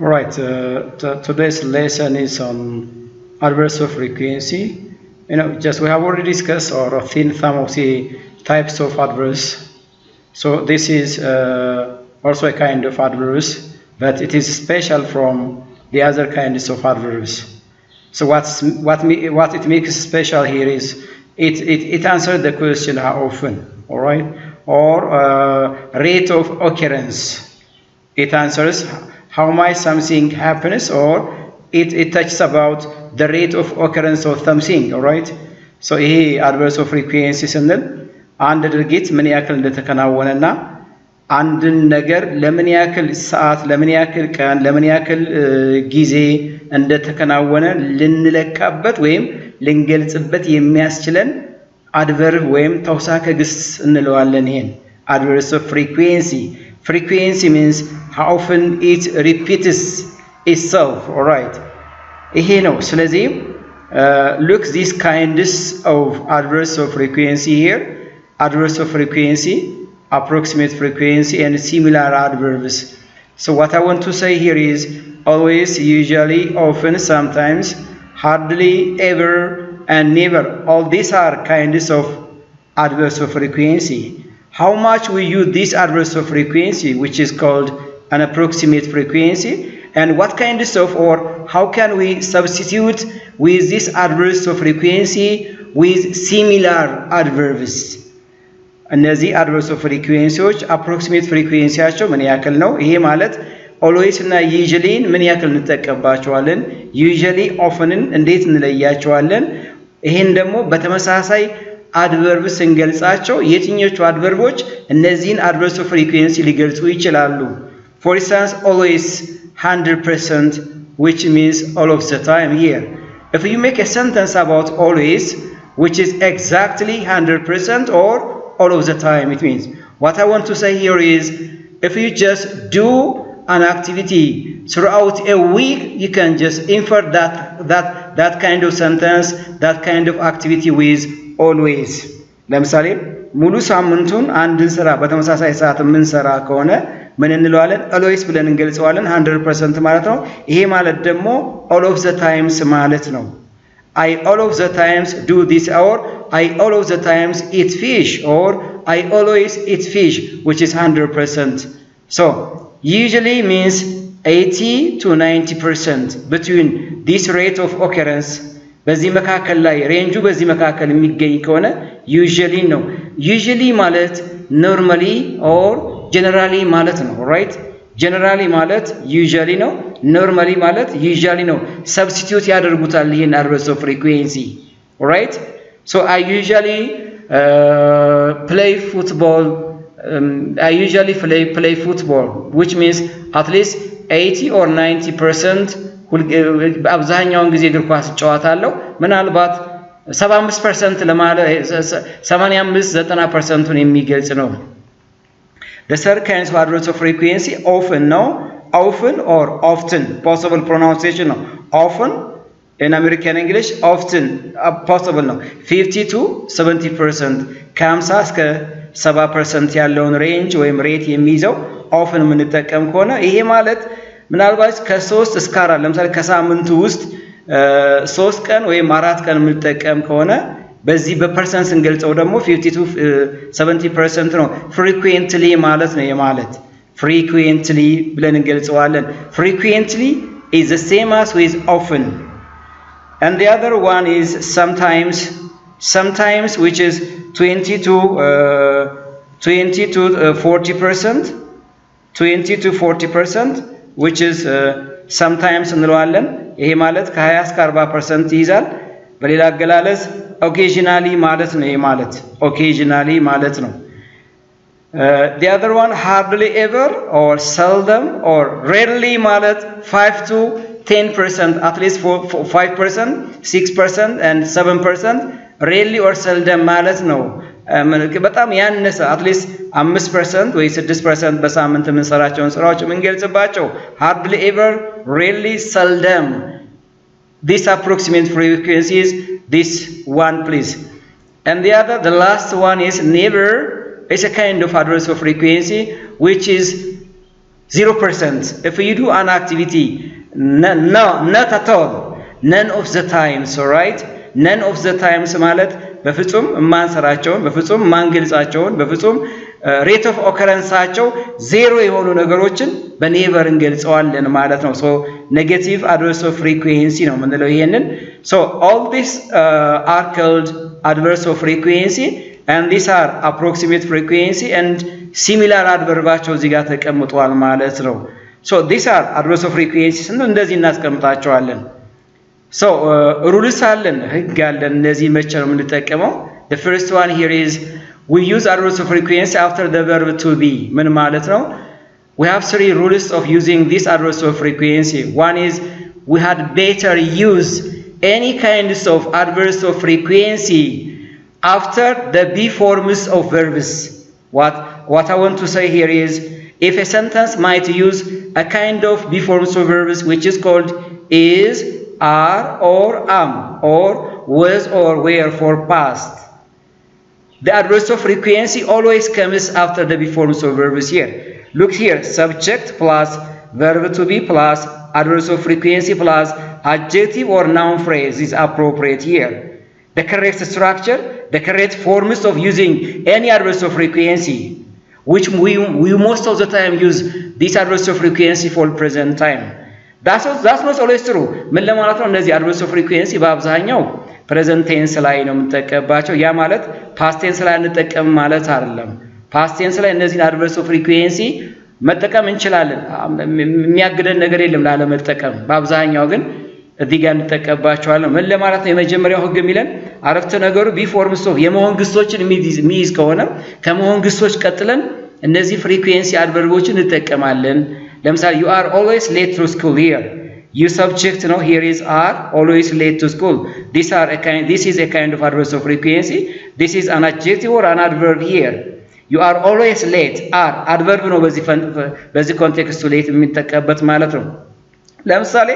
Right, today's lesson is on adverbs of frequency. Just we have already discussed or a thin thumb of the types of adverbs. So this is also a kind of adverbs, but it is special from the other kinds of adverbs. So what it makes special here is it answers the question how often, all right, or rate of occurrence. It answers how much something happens, or it touches about the rate of occurrence of something, all right? So ይሄ adverbs of frequency ስንል አንድ ድርጊት ምን ያክል እንደተከናወነና አንድን ነገር ለምን ያክል ሰዓት ለምን ያክል ቀን ለምን ያክል ጊዜ እንደተከናወነ ልንለካበት ወይም ልንገልጽበት የሚያስችለን adverb ወይም ተውሳከ ግስ እንለዋለን። ይሄን adverbs of frequency. Frequency means how often it repeats itself, all right? ይሄ ነው። ስለዚህ look these kinds of adverbs of frequency here. Adverbs of frequency, approximate frequency, and similar adverbs. So what I want to say here is always, usually, often, sometimes, hardly, ever, and never. All these are kinds of adverbs of frequency. How much we use this adverbs of frequency, which is called an approximate frequency, and what kinds of, or how can we substitute with this adverbs of frequency with similar adverbs? እነዚህ adverbs of frequencyዎች approximate frequencyያቸው ምን ያክል ነው? ይሄ ማለት always እና usually ምን ያክል እንጠቀምባቸዋለን? usually often እንዴት እንለያቸዋለን? ይሄን ደግሞ በተመሳሳይ adverb ስንገልጻቸው የትኞቹ adverbዎች እነዚህን adverbs of frequency ሊገልጹ ይችላሉ? For instance, always 100%, which means all of the time here. If you make a sentence about always, which is exactly 100% or all of the time, it means. What I want to say here is, if you just do an activity throughout a week, you can just infer that kind of sentence, that kind of activity with always. ለምሳሌ ሙሉ ሳምንቱን አንድን ስራ በተመሳሳይ ሰዓት የምንሰራ ከሆነ ምን እንለዋለን? always ብለን እንገልጸዋለን። 100% ማለት ነው። ይሄ ማለት ደግሞ all of the times ማለት ነው። I all of the times do this, or I all of the times eat fish, or I always eat fish, which is 100%. So usually means 80 to 90% between this rate of occurrence. በዚህ መካከል ላይ ሬንጁ በዚህ መካከል የሚገኝ ከሆነ usually ነው። usually ማለት normally or generally ማለት ነው, right? generally ማለት usually ነው, normally ማለት usually ነው። substitute ያደርጉታል ይሄን adverbs of frequency, right? So I usually play football. I usually play football, which means at least 80 or 90% አብዛኛውን ጊዜ እግር ኳስ እጫወታለሁ። ምናልባት 75% ለማለት 85-90%ን የሚገልጽ ነው። The third kind of adverbs of frequency, often, no, often or often, possible pronunciation, no, often, in American English, often, possible, no, 50 to 70%, ከ50 እስከ 70% ያለውን ሬንጅ ወይም ሬት የሚይዘው often የምንጠቀም ከሆነ ይሄ ማለት ምናልባት ከ3 እስከ 4 ለምሳሌ ከሳምንቱ ውስጥ 3 ቀን ወይም 4 ቀን የምንጠቀም ከሆነ በዚህ በፐርሰንት ስንገልጸው ደግሞ 50 to 70% ነው። frequently ማለት ነው። የማለት frequently ብለን እንገልጸዋለን። frequently is the same as with often. And the other one is sometimes, which is 20 to 40%, 20 to 40%, which is sometimes እንለዋለን። ይሄ ማለት ከ20 እስከ 40% ይይዛል። በሌላ አገላለጽ occasionally ማለት ነው። ይሄ ማለት occasionally ማለት ነው። The other one, hardly ever or seldom or rarely ማለት 5 to 10%, at least 5%, 6% and 7%. rarely or seldom ማለት ነው። በጣም ያነሰ at least 5% ወይ 6% በሳምንት የምንሰራቸውን ስራዎች የምንገልጽባቸው hardly ever, rarely, seldom. This approximate frequency is this one, please. And the last one is never. It's a kind of adverbs of frequency which is 0%. If you do an activity, no, not at all, none of the times, alright? None of the times ማለት በፍጹም ማንሰራቸውን በፍጹም ማንገልጻቸውን በፍጹም rate of occurrenceአቸው ዜሮ የሆኑ ነገሮችን በኔቨር እንገልጸዋለን ማለት ነው። so negative adverse of frequency ነው የምንለው ይሄንን። so all these are called adverse of frequency and these are approximate frequency and similar adverbባቸው እዚህ ጋር ተቀምጧል ማለት ነው። so these are adverse of frequency እንደዚህ እናስቀምጣቸዋለን። so rules አለን ህግ አለን እነዚህ መቼ ነው የምንጠቀመው? the first one here is we use adverse of frequency after the verb to be ምን ማለት ነው? we have three rules of using this adverse of frequency. One is we had better use any kinds of adverse of frequency after the be forms of verbs. What I want to say here is if a sentence might use a kind of be forms of verbs which is called is, are, or am, or was or were for past, the adverse of frequency always comes after the be forms of verbs here. Look here, subject plus verb to be plus adverse of frequency plus adjective or noun phrase is appropriate here. The correct structure, the correct forms of using any adverse of frequency, which we most of the time use this adverse of frequency for present time. That's not always true. ምን ለማለት ነው? እነዚህ adverse of frequency በአብዛኛው present tense ላይ ነው የምንጠቀምባቸው። ያ ማለት past tense ላይ እንጠቀም ማለት አይደለም። past tense ላይ እነዚህን adverse of frequency መጠቀም እንችላለን። የሚያግደን ነገር የለም ላለመጠቀም። በአብዛኛው ግን እዚህ ጋር እንጠቀምባቸዋለን። ምን ለማለት ነው? የመጀመሪያው ህግ የሚለን አረፍተ ነገሩ be forms of የመሆን ግሶችን የሚይዝ ከሆነ ከመሆን ግሶች ቀጥለን እነዚህ frequency adverbዎችን እንጠቀማለን። ለምሳሌ you are always late to school here. You subject ነው here is are always late to school. This is a kind of adverse of frequency. This is an adjective or an adverb here. You are always late are adverb ነው በዚህ ኮንቴክስቱ late የሚጠቀምበት ማለት ነው። ለምሳሌ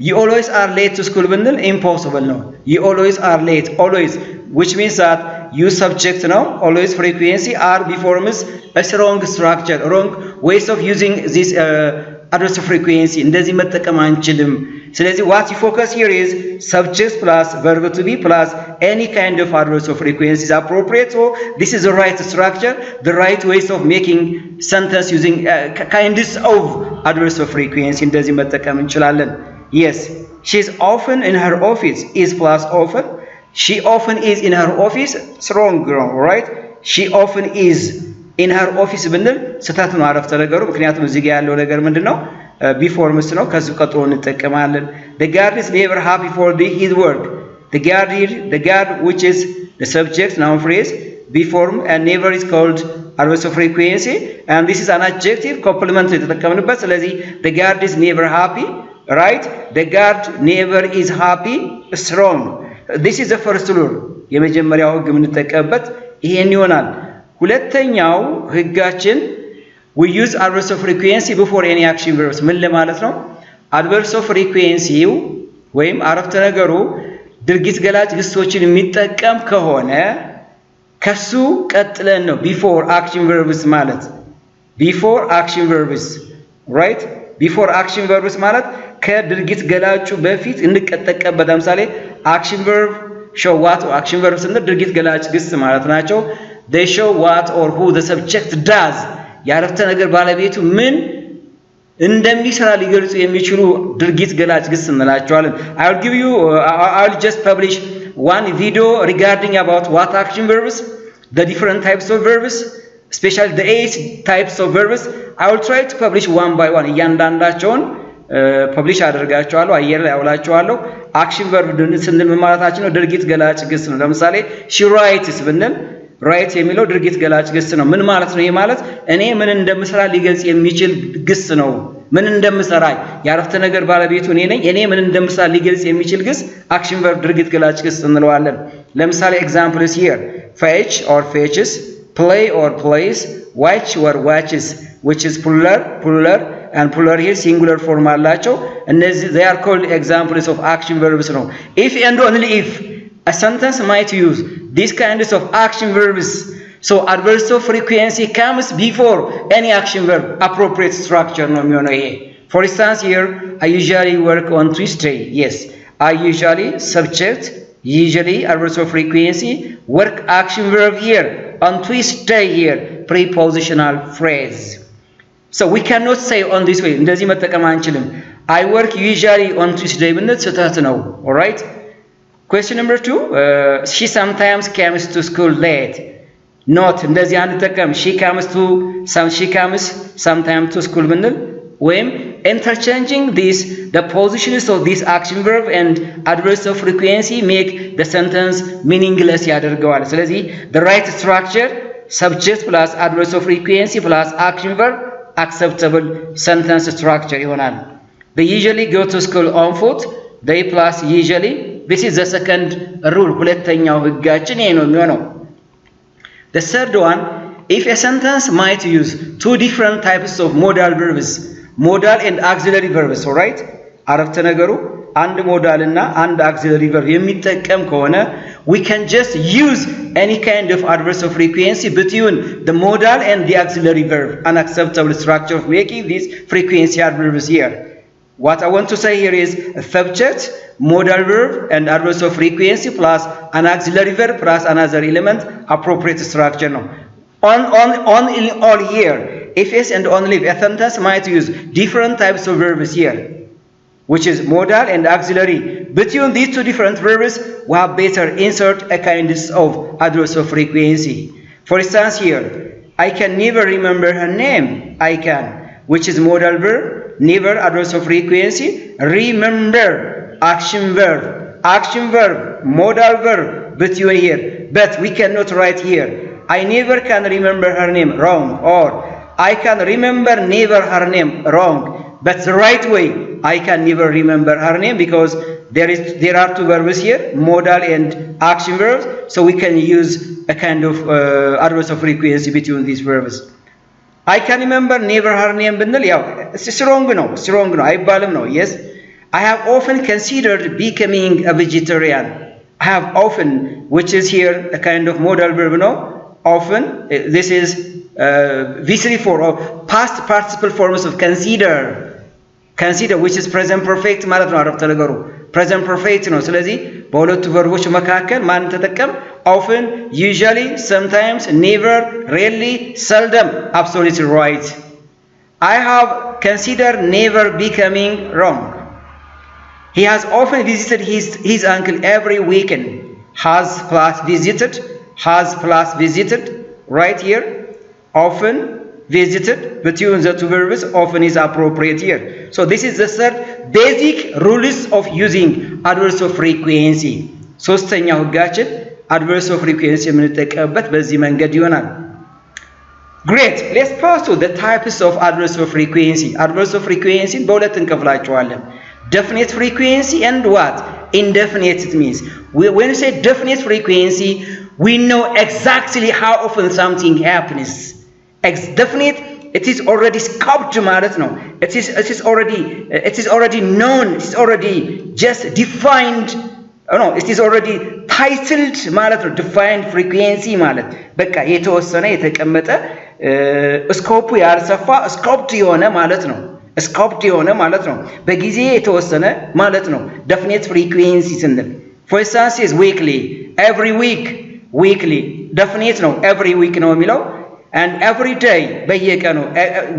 you always are late to school ብንል impossible ነው። you always are late always which means that you subject ነው always frequency are beforms a wrong structure, wrong ways of using this adverse of frequency እንደዚህ መጠቀም አንችልም። ስለዚህ what you focus here is subject plus verb to be plus any kind of adverse of frequency is appropriate. So this is the right structure, the right ways of making sentence using kinds of adverse of frequency እንደዚህ መጠቀም እንችላለን። Yes, she's often in her office is plus often. She often is in her office strong, right? She often is in her office ብንል ስህተት ነው አረፍተ ነገሩ። ምክንያቱም እዚህ ጋር ያለው ነገር ምንድነው? ቢፎርምስ ነው። ከዚህ ቀጥሎ እንጠቀማለን። the guard is never happy for his work. the guard which is the subject noun phrase before and never is called adverse of frequency and this is an adjective complement የተጠቀምንበት። ስለዚህ the guard is never happy, right? the guard never is happy strong. this is the first rule. የመጀመሪያው ህግ የምንጠቀምበት ይሄን ይሆናል። ሁለተኛው ህጋችን we use adverse of frequency before any action verbs ምን ለማለት ነው? adverse of frequency ወይም አረፍተ ነገሩ ድርጊት ገላጭ ግሶችን የሚጠቀም ከሆነ ከሱ ቀጥለን ነው before action verbs ማለት before action verbs, right? before action verbs ማለት ከድርጊት ገላጩ በፊት እንቀጠቀበት። ለምሳሌ action verb show what or action verbs እና ድርጊት ገላጭ ግስ ማለት ናቸው። they show what or who the subject does ያረፍተ ነገር ባለቤቱ ምን እንደሚሰራ ሊገልጹ የሚችሉ ድርጊት ገላጭ ግስ እንላቸዋለን። I'll just publish one video regarding about what action verbs, the different types of verbs, especially the 8 types of verbs. I will try to publish one by one እያንዳንዳቸውን ፐብሊሽ አደርጋቸዋለሁ፣ አየር ላይ አውላቸዋለሁ። አክሽን ቨርብ ስንል ምን ማለታችን ነው? ድርጊት ገላጭ ግስ ነው። ለምሳሌ she writes ብንል ራይት የሚለው ድርጊት ገላጭ ግስ ነው። ምን ማለት ነው? ይሄ ማለት እኔ ምን እንደምሰራ ሊገልጽ የሚችል ግስ ነው። ምን እንደምሰራ ያረፍተ ነገር ባለቤቱ እኔ ነኝ። እኔ ምን እንደምሰራ ሊገልጽ የሚችል ግስ አክሽን ቨርብ ድርጊት ገላጭ ግስ እንለዋለን። ለምሳሌ examples here fetch or fetches, play or plays, watch or watches, which is plural and plural here singular form አላቸው። እነዚህ they are called examples of action verbs ነው። if and only if a sentence might use these kinds of action verbs So adverb of frequency comes before any action verb, appropriate structure ነው የሚሆነው ይሄ። For instance here, I usually work on Tuesday. Yes, I usually subject, usually adverb of frequency, work action verb here, on Tuesday here, prepositional phrase. So we cannot say on this way, እንደዚህ መጠቀም አንችልም። I work usually on Tuesday ብንል ስህተት ነው። Alright? Question number 2, she sometimes comes to school late. Not እንደዚህ አንጠቀም። she comes sometimes to school ብንል ወይም interchanging this, the positions of this action verb and adverbs of frequency make the sentence meaningless ያደርገዋል። ስለዚህ the right structure, subject plus adverbs of frequency plus action verb, acceptable sentence structure ይሆናል። They usually go to school on foot. They plus usually. This is the second rule. ሁለተኛው ህጋችን ይሄ ነው የሚሆነው። The third one, if a sentence might use two different types of modal verbs, modal and auxiliary verbs, alright? አረፍተ ነገሩ አንድ ሞዳል እና አንድ auxiliary verb የሚጠቀም ከሆነ we can just use any kind of adverbs of frequency between the modal and the auxiliary verb, an acceptable structure of making these frequency adverbs here. What I want to say here is a subject, modal verb, and adverbs of frequency plus an auxiliary verb plus another element, appropriate structure. No. On all here, if yes and only if a sentence might use different types of verbs here, which is modal and auxiliary. Between these two different verbs, we have better insert a kind of adverbs of frequency. For instance here, I can never remember her name. I can, which is modal verb, never adverbs of frequency, remember action verb, modal verb between here. But we cannot write here, I never can remember her name, wrong, or I can remember never her name, wrong. But the right way, I can never remember her name, because there are two verbs here, modal and action verbs, so we can use a kind of adverbs of frequency between these verbs. I can remember never her name ብንል ያው strong ነው አይባልም ነው። Yes, I have often considered becoming a vegetarian. I have often, which is here a kind of modal verb ነው. Often, this is V3 for past participle forms of consider, which is present perfect ማለት ነው። አረፍተ ነገሩ present perfect ነው። ስለዚህ በሁለቱ ቨርቦች መካከል ማን ተጠቀም? Often, usually, sometimes, never, rarely, seldom. Absolutely right. I have considered never becoming wrong. He has often visited his uncle every weekend. Has plus visited, right here. Often visited, between the two verbs, often is appropriate here. So this is the third basic rules of using adverbs of frequency. ሶስተኛው ህጋችን adverbs of frequency የምንጠቀምበት በዚህ መንገድ ይሆናል። Great. Let's pass to the types of adverbs of frequency. Adverbs of frequency በሁለት እንከፍላቸዋለን. Definite frequency and what? Indefinite. It means when we say definite frequency, we know exactly how often something happens. Definite, it is already scoped ማለት ነው. It is already known. It is already just defined. No, it is already titled ማለት ነው. Defined frequency ማለት በቃ የተወሰነ የተቀመጠ ስኮፑ ያልሰፋ ስኮፕድ የሆነ ማለት ነው. ስኮፕድ የሆነ ማለት ነው. በጊዜ የተወሰነ ማለት ነው. Definite frequency ስንል for instance is weekly, every weekly definite ነው. every week ነው የሚለው and every day በየቀኑ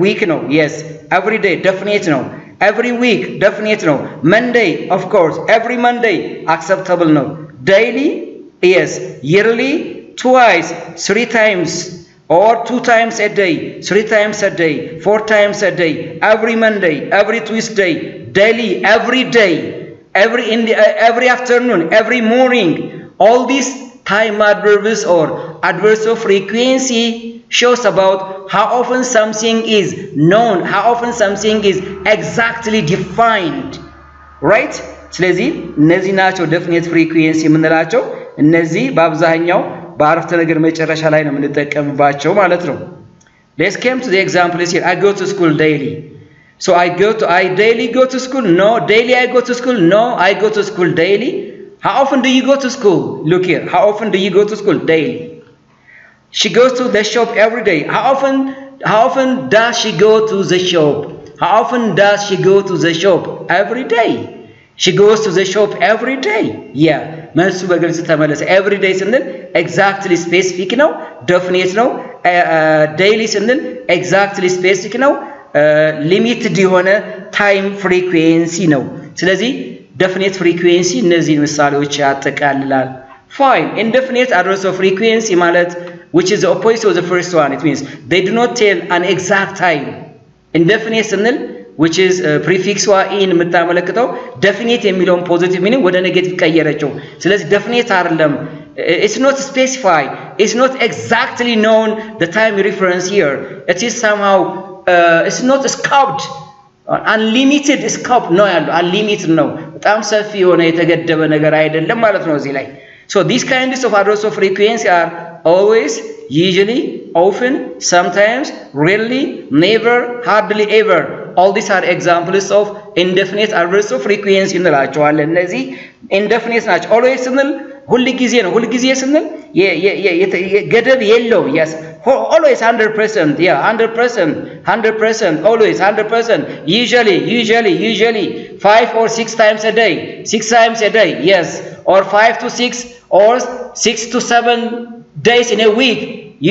week ነው. yes, every day definite ነው. every week definite ነው. Monday of course, every Monday acceptable ነው. daily yes, yearly twice, 3 times or 2 times a day, 3 times a day, 4 times a day, every Monday, every Tuesday, daily, every day, every afternoon, every morning. All these time adverbs or adverbs of frequency shows about how often something is known, how often something is exactly defined, right? ስለዚህ እነዚህ ናቸው definite frequency የምንላቸው። እነዚህ በአብዛኛው በአረፍተ ነገር መጨረሻ ላይ ነው የምንጠቀምባቸው ማለት ነው። Let's come to the examples here. I go to school daily. So I daily go to school? No. Daily I go to school? No. I go to school daily. How often do you go to school? Look here. How often do you go to school? Daily. She goes to the shop every day. How often does she go to the shop? How often does she go to the shop? Every day. She goes to the shop every day. Yeah. መልሱ በግልጽ ተመለሰ። every day ስንል exactly specific ነው፣ definite ነው። daily ስንል exactly specific ነው፣ limited የሆነ time frequency ነው። ስለዚህ definite frequency እነዚህን ምሳሌዎች ያጠቃልላል። Fine. Indefinite address of frequency ማለት which is the opposite of the first one. It means they do not tell an exact time. Indefinite ስንል which is prefix in የምታመለክተው definite የሚለውን positive meaning ወደ negative ቀየረችው። ስለዚህ definite አይደለም. It's not specified. It's not exactly known the time reference here. It is somehow it's not scoped. Unlimited scope ነው ያለው። unlimited ነው። በጣም ሰፊ የሆነ የተገደበ ነገር አይደለም ማለት ነው እዚህ ላይ። So these kinds of address of frequency are always, usually, often, sometimes, rarely, never, hardly ever. All these are examples of indefinite address of frequency እንላቸዋለን። እነዚህ indefinite ናቸው። always ስንል ሁል ጊዜ ነው። ሁል ጊዜ ስንል ገደብ የለው። yes, always 100%. yeah, 100%, always 100%. usually 5 or 6 times a day. 6 times a day, yes, or 5 to 6 or 6 to 7 days in a week.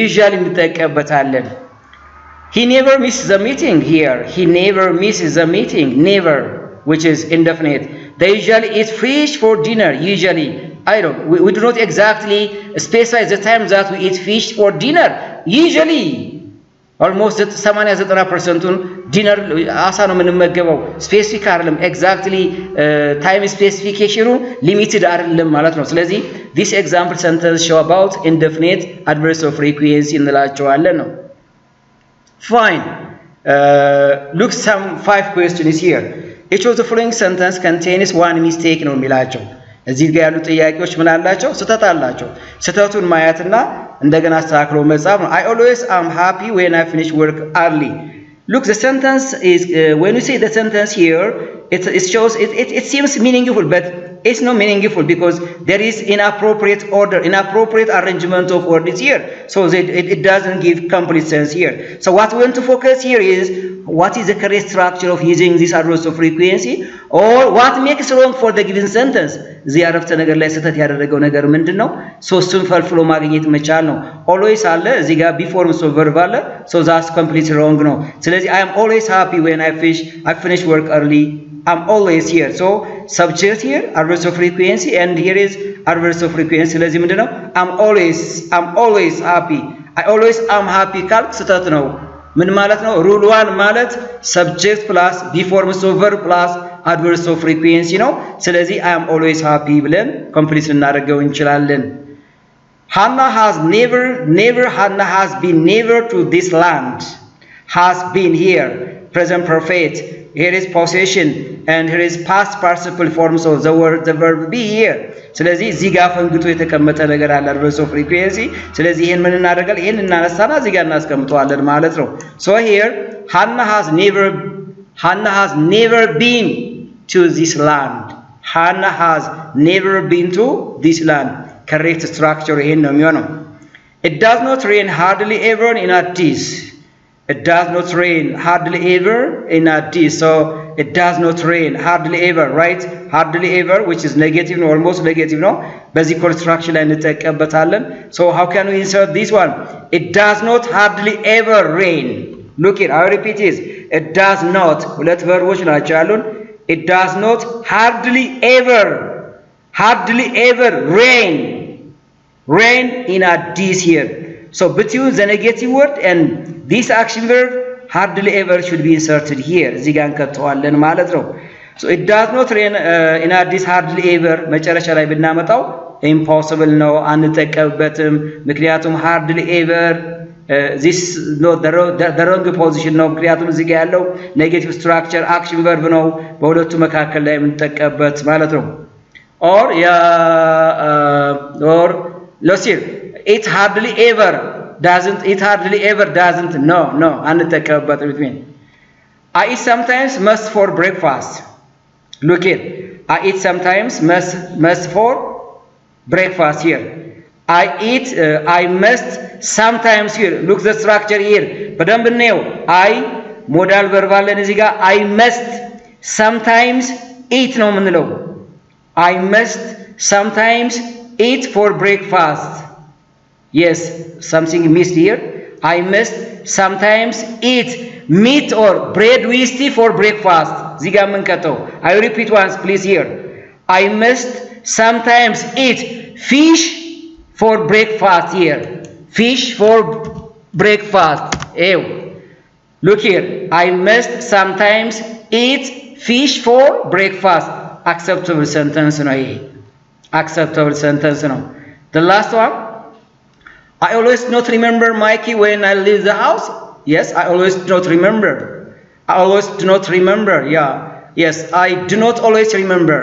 usually እንጠቀምበታለን። He never misses the meeting here. He never misses the meeting. Never, which is indefinite. They usually eat fish for dinner. Usually, we do not exactly specify the time that we eat fish for dinner. Usually, almost 89%ን ዲነር አሳ ነው የምንመገበው። ስፔሲፊክ አይደለም። ኤግዛክትሊ ታይም ስፔሲፊኬሽኑ ሊሚትድ አይደለም ማለት ነው። ስለዚህ this example sentence show about indefinite adverb of frequency እንላቸዋለን ነው። Fine. Look some 5 questions here. Each of the following sentence contains one mistake ነው የሚላቸው። እዚህ ጋር ያሉ ጥያቄዎች ምን አላቸው? ስህተት አላቸው። ስህተቱን ማየትና እንደገና አስተካክሎ መጻፍ ነው። I always am happy when I finish work early. Look, the sentence is when you say the sentence here, it shows it seems meaningful, but it's not meaningful because there is inappropriate order, inappropriate arrangement of words here. So it doesn't give complete sense here. So what we want to focus here is what is the correct structure of using this address of frequency, or what makes wrong for the given sentence. እዚህ አረፍተ ነገር ላይ ስህተት ያደረገው ነገር ምንድነው? ሶስቱን ፈልፍሎ ማግኘት መቻል ነው። always አለ እዚህ ጋር before so verb አለ, so that's completely wrong ነው። ስለዚህ I am always happy when I finish work early. I'm always here. So subject here, adverb of frequency, and here is adverb of frequency. ስለዚህ ምንድነው? I'm always happy. I always am happy ካልክ ስህተት ነው። ምን ማለት ነው? ሩል 1 ማለት subject plus before so verb plus adverb of frequency ነው። ስለዚህ I am always happy ብለን ኮምፕሊት ልናደርገው እንችላለን። Hannah has been never to this land. Has been here, present perfect. Here is possession and here is past participle forms of the verb be here. ስለዚህ እዚህ ጋር ፈንግቶ የተቀመጠ ነገር አለ adverb of frequency። ስለዚህ ይሄን ምን እናደርጋለን? ይሄን እናነሳና እዚህ ጋር እናስቀምጠዋለን ማለት ነው። So here Hannah has never been to this land. Hannah has never been to this land. Correct structure ይሄን ነው የሚሆነው። It does not rain hardly ever in Addis. It does not rain hardly ever in Addis. So it does not rain hardly ever, right? Hardly ever, which is negative, almost negative, no? Basic construction ላይ እንጠቀምበታለን. So how can we insert this one? It does not hardly ever rain. Look here, I repeat this. It does not. ሁለት ቨርቦች ናቸው ያሉን። It does not hardly ever rain in Addis here. So between the negative word and this action verb, hardly ever should be inserted here. እዚህ ጋር እንከተዋለን ማለት ነው። So it does not rain in Addis hardly ever መጨረሻ ላይ ብናመጣው impossible ነው፣ አንጠቀምበትም። ምክንያቱም hardly ever this not the wrong position ነው። ምክንያቱም እዚህ ጋር ያለው negative structure action verb ነው፣ በሁለቱ መካከል ላይ የምንጠቀምበት ማለት ነው። Or let's see, it hardly ever doesn't. No, አንጠቀምበትም። between I eat sometimes must for breakfast. Look here, I eat sometimes must for breakfast here. I eat, I must sometimes here. Look the structure here. በደንብ እንየው። I ሞዳል ቨርብ አለን እዚህ ጋር I must sometimes eat ነው የምንለው። I must sometimes eat for breakfast. Yes, something missed here. I must sometimes eat meat or bread with tea for breakfast. እዚህ ጋር የምንከተው I repeat once please here. I must sometimes eat fish for breakfast here. Fish for breakfast. Ew. Look here. I must sometimes eat fish for breakfast. Acceptable sentence no. Acceptable sentence no. The last one. I always not remember Mikey when I leave the house. Yes, I always do not remember. I always do not remember. Yeah. Yes, I do not always remember.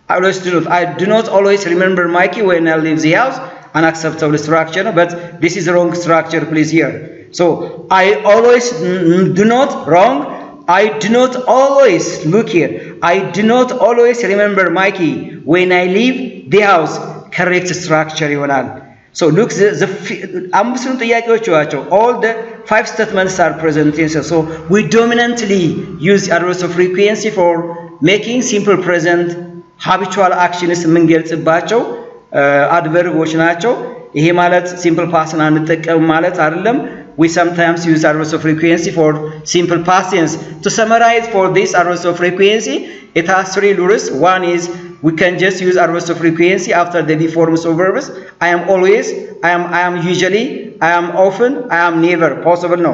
I do not always remember Mikey when I leave the house. Unacceptable structure, but this is the wrong structure, please here. So I always do not wrong. I do not always look here. I do not always remember Mikey when I leave the house. Correct structure ይሆናል. So look አምስቱን ጥያቄዎች ዋቸው. All the 5 statements are present tenses. So we dominantly use adverbs of frequency for making simple present habitual actions የምንገልጽባቸው አድቨርቦች ናቸው። ይሄ ማለት simple past አንጠቀም ማለት አይደለም። We sometimes use adverbs of frequency for simple past tense. To summarize for this adverbs of frequency, it has 3 rules. One is we can just use adverbs of frequency after the be forms of verbs. I am always, I am usually, I am often, I am never. Possible no.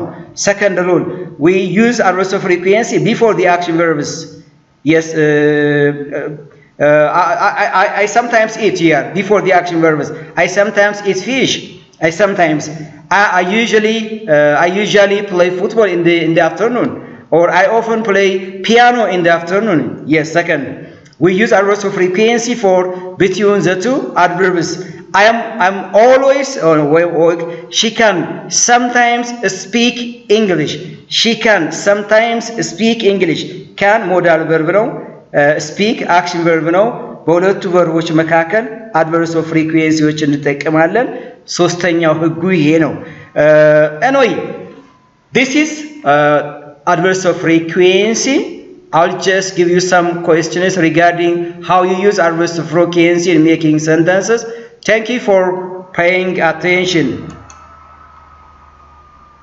Second rule, we use adverbs of frequency before the action verbs. Yes, I sometimes eat here before the action verbs. I sometimes eat fish. I usually play football in the afternoon, or I often play piano in the afternoon. Yes, second, we use adverbs of frequency for between the 2 adverbs. I'm always, she can sometimes speak English. She can sometimes speak English. Can modal verb ነው. Speak action verb ነው. በሁለቱ ቨርቦች መካከል adverbs of frequencyዎች እንጠቀማለን። ሶስተኛው ህጉ ይሄ ነው። Anyway, this is adverbs of frequency. I'll just give you some questions regarding how you use adverbs of frequency in making sentences. Thank you for paying attention.